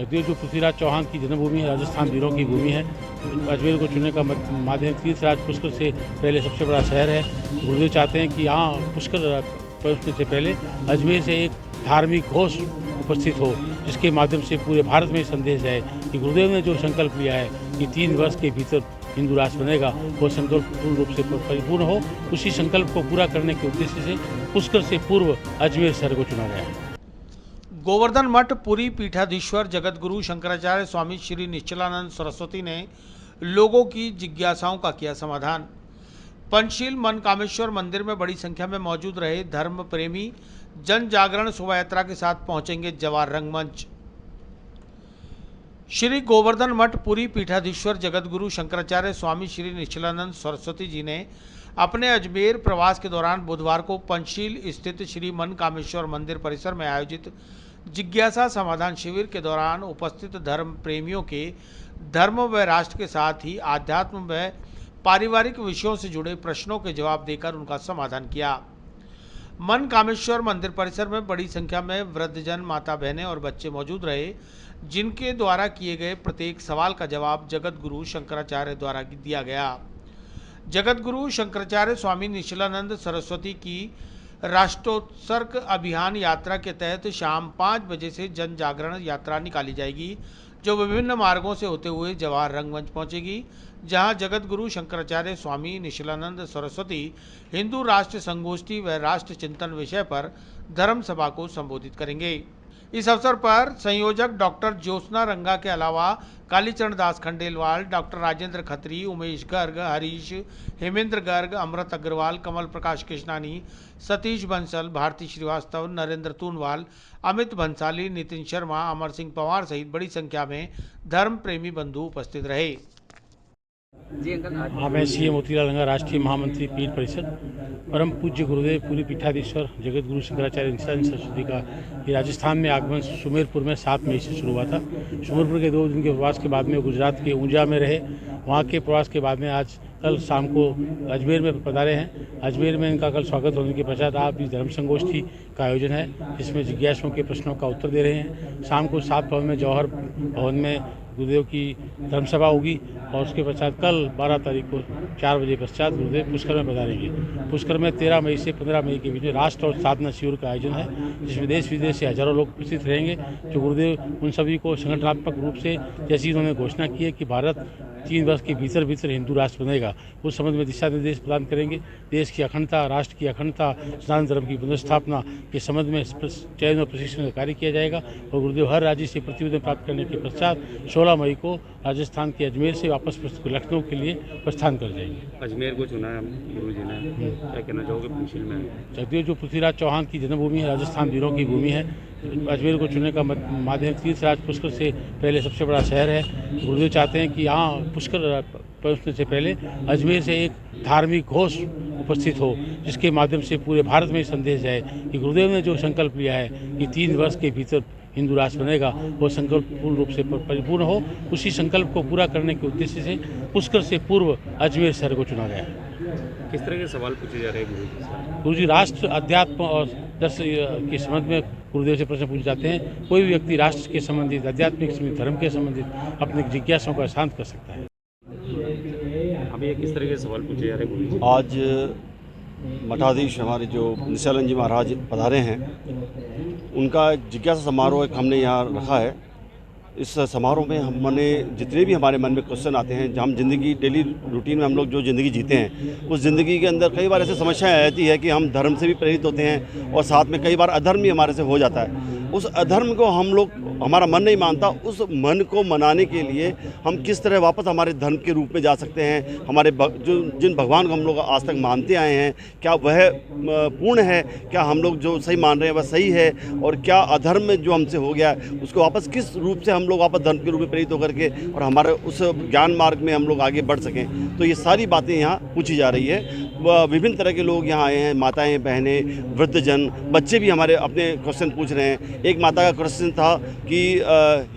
जगदीश जो पृथ्वीराज चौहान की जन्मभूमि है, राजस्थान वीरों की भूमि है। अजमेर को चुनने का माध्यम तीर्थराज पुष्कर से पहले सबसे बड़ा शहर है। गुरुदेव चाहते हैं कि यहाँ पुष्कर पहुँचने से पहले अजमेर से एक धार्मिक घोष उपस्थित हो, जिसके माध्यम से पूरे भारत में संदेश जाए कि गुरुदेव ने जो संकल्प लिया है कि 3 वर्ष के भीतर हिंदू राष्ट्र बनेगा, वो संकल्प पूर्ण रूप से परिपूर्ण हो। उसी संकल्प को पूरा करने के उद्देश्य से पुष्कर से पूर्व अजमेर शहर को चुना गया है। गोवर्धन मठ पुरी पीठाधीश्वर जगतगुरु शंकराचार्य स्वामी श्री निश्चलानंद सरस्वती ने लोगों की जिज्ञासाओं का किया समाधान। पंचशील मनकामेश्वर मंदिर में बड़ी संख्या में मौजूद रहे धर्म प्रेमी जन जागरण शोभा यात्रा के साथ पहुंचेंगे जवाहर रंगमंच। श्री गोवर्धन मठ पुरी पीठाधीश्वर जगतगुरु शंकराचार्य स्वामी श्री निश्चलानंद सरस्वती जी ने अपने अजमेर प्रवास के दौरान बुधवार को पंचशील स्थित श्री मनकामेश्वर मंदिर परिसर में आयोजित जिज्ञासा समाधान शिविर के दौरान उपस्थित धर्म प्रेमियों के धर्म व राष्ट्र के साथ ही आध्यात्म व पारिवारिक विषयों से जुड़े प्रश्नों के जवाब देकर उनका समाधान किया। मनकामेश्वर मंदिर परिसर में बड़ी संख्या में वृद्धजन, माता बहनें और बच्चे मौजूद रहे, जिनके द्वारा किए गए प्रत्येक सवाल का जवाब जगतगुरु शंकराचार्य द्वारा दिया गया। जगतगुरु शंकराचार्य स्वामी निश्चलानंद सरस्वती की राष्ट्रोत्सर्ग अभियान यात्रा के तहत शाम 5 बजे से जन जागरण यात्रा निकाली जाएगी, जो विभिन्न मार्गों से होते हुए जवाहर रंगमंच पहुंचेगी, जहां जगतगुरु शंकराचार्य स्वामी निश्चलानंद सरस्वती हिंदू राष्ट्र संगोष्ठी व राष्ट्र चिंतन विषय पर धर्म सभा को संबोधित करेंगे। इस अवसर पर संयोजक डॉक्टर ज्योत्सना रंगा के अलावा कालीचरण दास खंडेलवाल, डॉक्टर राजेंद्र खत्री, उमेश गर्ग, हरीश, हेमेंद्र गर्ग, अमृत अग्रवाल, कमल प्रकाश कृष्णानी, सतीश बंसल, भारती श्रीवास्तव, नरेंद्र तूनवाल, अमित भंसाली, नितिन शर्मा, अमर सिंह पवार सहित बड़ी संख्या में धर्म प्रेमी बंधु उपस्थित रहे। मैं सीएम मोतीलाल रंगा, राष्ट्रीय महामंत्री पीठ परिषद, परम पूज्य गुरुदेव पूरी पीठाधीश्वर जगतगुरु शंकराचार्य निश्चलानंद सरस्वती का ये राजस्थान में आगमन सुमेरपुर में 7 मई से शुरू हुआ था। सुमेरपुर के 2 दिन के प्रवास के बाद में गुजरात के ऊंजा में रहे। वहाँ के प्रवास के बाद में आज कल शाम को अजमेर में पधारे हैं। अजमेर में इनका कल स्वागत होने के पश्चात आप इस धर्म संगोष्ठी का आयोजन है, जिसमें जिज्ञासुओं के प्रश्नों का उत्तर दे रहे हैं। शाम को 7 भवन में जवाहर भवन में गुरुदेव की धर्मसभा होगी और उसके पश्चात कल 12 तारीख को 4 बजे पश्चात गुरुदेव पुष्कर में पधारेंगे। पुष्कर में 13 मई से 15 मई के बीच में राष्ट्र और साधना शिविर का आयोजन है, जिसमें देश विदेश से हजारों लोग उपस्थित रहेंगे। जो गुरुदेव उन सभी को संगठनात्मक रूप से, जैसी उन्होंने घोषणा की है कि भारत 3 वर्ष के भीतर हिंदू राष्ट्र बनेगा, उस संबंध में दिशा निर्देश प्रदान करेंगे। देश की अखंडता, राष्ट्र की अखंडता, सनातन धर्म की पुनर्स्थापना के संबंध में चयन और प्रशिक्षण का कार्य किया जाएगा। और गुरुदेव हर राज्य से प्रतिवेदन प्राप्त करने के पश्चात 16 मई को राजस्थान के अजमेर से वापस लखनऊ के लिए प्रस्थान कर जाएंगे। अजमेर को चुना है गुरु जी ने, क्या कहना चाहोगे पंचशील में? जगदीश जो पृथ्वीराज चौहान की जन्मभूमि है, राजस्थान वीरों की भूमि है। अजमेर को चुनने का माध्यम तीर्थराज पुष्कर से पहले सबसे बड़ा शहर है। गुरुदेव चाहते हैं कि यहाँ पुष्कर पहुँचने से पहले अजमेर से एक धार्मिक घोष उपस्थित हो, जिसके माध्यम से पूरे भारत में संदेश जाए कि गुरुदेव ने जो संकल्प लिया है कि 3 वर्ष के भीतर हिंदू राष्ट्र बनेगा, वो संकल्प पूर्ण रूप से परिपूर्ण हो। उसी संकल्प को पूरा करने के उद्देश्य से पुष्कर से पूर्व अजमेर शहर को चुना गया है। किस तरह के सवाल पूछे जा रहे हैं गुरु जी से? गुरु जी राष्ट्र, अध्यात्म और दर्शन के संबंध में गुरुदेव से प्रश्न पूछे जाते हैं। कोई भी व्यक्ति राष्ट्र के संबंधित, आध्यात्मिक धर्म के संबंधित अपनी जिज्ञासाओं का शांत कर सकता है। अभी ये किस तरह के सवाल पूछे जा रहे हैं गुरु जी? आज मठाधीश हमारे जो निश्चलानंद जी महाराज पधारे हैं, उनका जिज्ञासा समारोह एक हमने यहाँ रखा है। इस समारोह में हमने जितने भी हमारे मन में क्वेश्चन आते हैं, हम ज़िंदगी डेली रूटीन में हम लोग जो ज़िंदगी जीते हैं, उस ज़िंदगी के अंदर कई बार ऐसी समस्याएं आ जाती है कि हम धर्म से भी प्रेरित होते हैं और साथ में कई बार अधर्म भी हमारे से हो जाता है। उस अधर्म को हम लोग, हमारा मन नहीं मानता, उस मन को मनाने के लिए हम किस तरह वापस हमारे धर्म के रूप में जा सकते हैं। हमारे जिन भगवान को हम लोग आज तक मानते आए हैं, क्या वह पूर्ण है? क्या हम लोग जो सही मान रहे हैं वह सही है? और क्या अधर्म में जो हमसे हो गया उसको वापस किस रूप से हम लोग वापस धर्म के रूप में प्रेरित होकर के और हमारे उस ज्ञान मार्ग में हम लोग आगे बढ़ सकें? तो ये सारी बातें यहाँ पूछी जा रही है। विभिन्न तरह के लोग यहाँ आए हैं, माताएं, बहनें, वृद्धजन, बच्चे भी हमारे अपने क्वेश्चन पूछ रहे हैं एक माता का क्वेश्चन था कि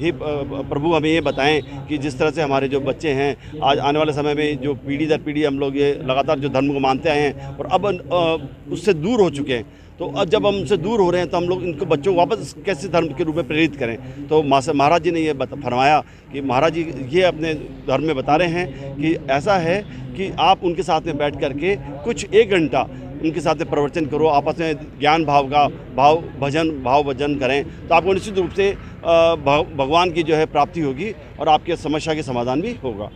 हे प्रभु हमें ये बताएं कि जिस तरह से हमारे जो बच्चे हैं आज आने वाले समय में जो पीढ़ी दर पीढ़ी हम लोग ये लगातार जो धर्म को मानते आए हैं और अब उससे दूर हो चुके हैं, तो अब जब हम उनसे दूर हो रहे हैं तो हम लोग इनको बच्चों को वापस कैसे धर्म के रूप में प्रेरित करें। तो महाराज जी ने ये फरमाया कि महाराज जी ये अपने धर्म में बता रहे हैं कि ऐसा है कि आप उनके साथ में बैठ करके कुछ 1 घंटा उनके साथ में प्रवचन करो, आपस में ज्ञान भाव का भाव भजन करें, तो आपको निश्चित रूप से भगवान की जो है प्राप्ति होगी और आपके समस्या के समाधान भी होगा।